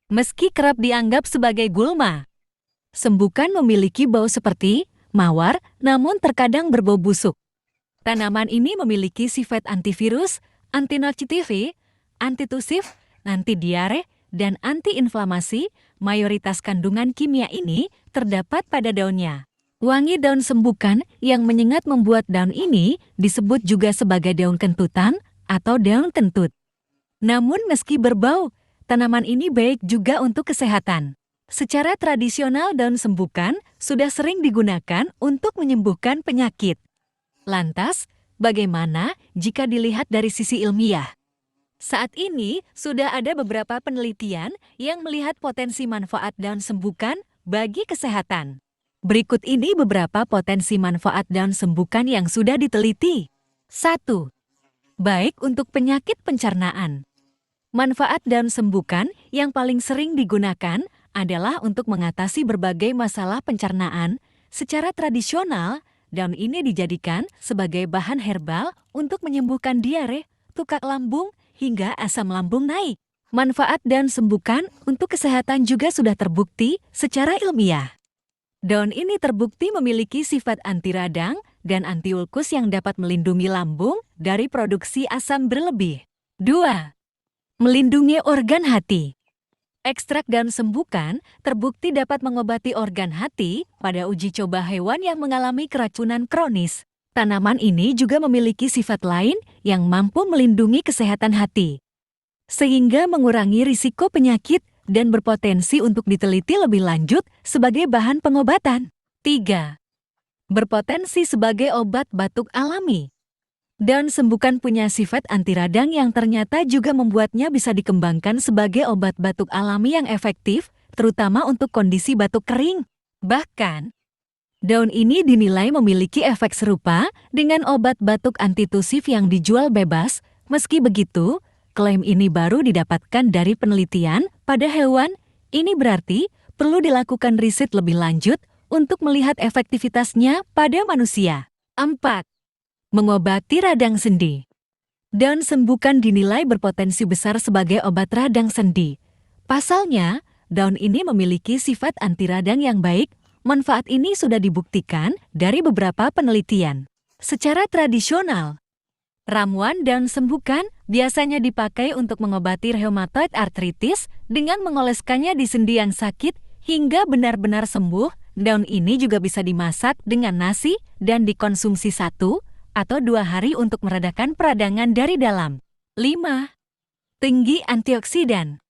Meski kerap dianggap sebagai gulma, sembukan memiliki bau seperti mawar, namun terkadang berbau busuk. Tanaman ini memiliki sifat antivirus, anti-nocitive, antitusif, anti-diare, dan anti-inflamasi. Mayoritas kandungan kimia ini terdapat pada daunnya. Wangi daun sembukan yang menyengat membuat daun ini disebut juga sebagai daun kentutan atau daun kentut. Namun meski berbau, tanaman ini baik juga untuk kesehatan. Secara tradisional daun sembukan sudah sering digunakan untuk menyembuhkan penyakit. Lantas, bagaimana jika dilihat dari sisi ilmiah? Saat ini, sudah ada beberapa penelitian yang melihat potensi manfaat daun sembukan bagi kesehatan. Berikut ini beberapa potensi manfaat daun sembukan yang sudah diteliti. 1. Baik untuk penyakit pencernaan. Manfaat daun sembukan yang paling sering digunakan adalah untuk mengatasi berbagai masalah pencernaan. Secara tradisional, daun ini dijadikan sebagai bahan herbal untuk menyembuhkan diare, tukak lambung, hingga asam lambung naik. Manfaat daun sembukan untuk kesehatan juga sudah terbukti secara ilmiah. Daun ini terbukti memiliki sifat anti radang dan anti ulkus yang dapat melindungi lambung dari produksi asam berlebih. 2. Melindungi organ hati. Ekstrak daun sembukan terbukti dapat mengobati organ hati pada uji coba hewan yang mengalami keracunan kronis. Tanaman ini juga memiliki sifat lain yang mampu melindungi kesehatan hati, sehingga mengurangi risiko penyakit dan berpotensi untuk diteliti lebih lanjut sebagai bahan pengobatan. 3. Berpotensi sebagai obat batuk alami. Daun sembukan punya sifat anti radang yang ternyata juga membuatnya bisa dikembangkan sebagai obat batuk alami yang efektif, terutama untuk kondisi batuk kering. Bahkan, daun ini dinilai memiliki efek serupa dengan obat batuk antitusif yang dijual bebas. Meski begitu, klaim ini baru didapatkan dari penelitian pada hewan. Ini berarti perlu dilakukan riset lebih lanjut untuk melihat efektivitasnya pada manusia. 4. Mengobati radang sendi. Daun sembukan dinilai berpotensi besar sebagai obat radang sendi. Pasalnya, daun ini memiliki sifat anti radang yang baik. Manfaat ini sudah dibuktikan dari beberapa penelitian. Secara tradisional, ramuan daun sembukan biasanya dipakai untuk mengobati rheumatoid arthritis dengan mengoleskannya di sendi yang sakit hingga benar-benar sembuh. Daun ini juga bisa dimasak dengan nasi dan dikonsumsi 1 atau 2 hari untuk meredakan peradangan dari dalam. 5. Tinggi antioksidan.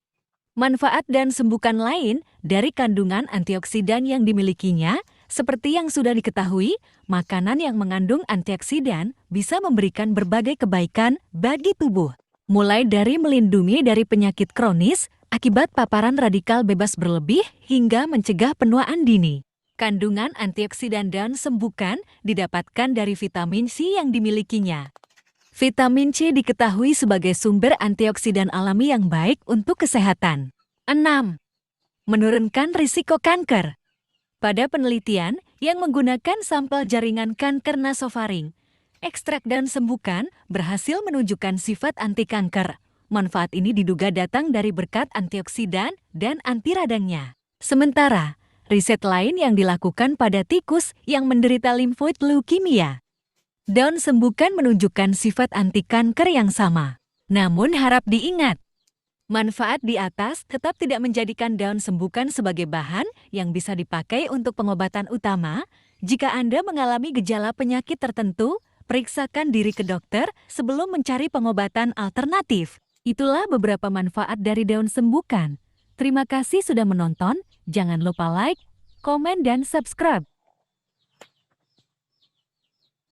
Manfaat daun sembukan lain dari kandungan antioksidan yang dimilikinya, seperti yang sudah diketahui, makanan yang mengandung antioksidan bisa memberikan berbagai kebaikan bagi tubuh. Mulai dari melindungi dari penyakit kronis akibat paparan radikal bebas berlebih hingga mencegah penuaan dini. Kandungan antioksidan daun sembukan didapatkan dari vitamin C yang dimilikinya. Vitamin C diketahui sebagai sumber antioksidan alami yang baik untuk kesehatan. 6. Menurunkan risiko kanker. Pada penelitian yang menggunakan sampel jaringan kanker nasofaring, ekstrak daun sembukan berhasil menunjukkan sifat anti kanker. Manfaat ini diduga datang dari berkat antioksidan dan anti radangnya. Sementara, riset lain yang dilakukan pada tikus yang menderita limfoid leukemia, daun sembukan menunjukkan sifat anti kanker yang sama. Namun harap diingat, manfaat di atas tetap tidak menjadikan daun sembukan sebagai bahan yang bisa dipakai untuk pengobatan utama. Jika Anda mengalami gejala penyakit tertentu, periksakan diri ke dokter sebelum mencari pengobatan alternatif. Itulah beberapa manfaat dari daun sembukan. Terima kasih sudah menonton. Jangan lupa like, komen, dan subscribe.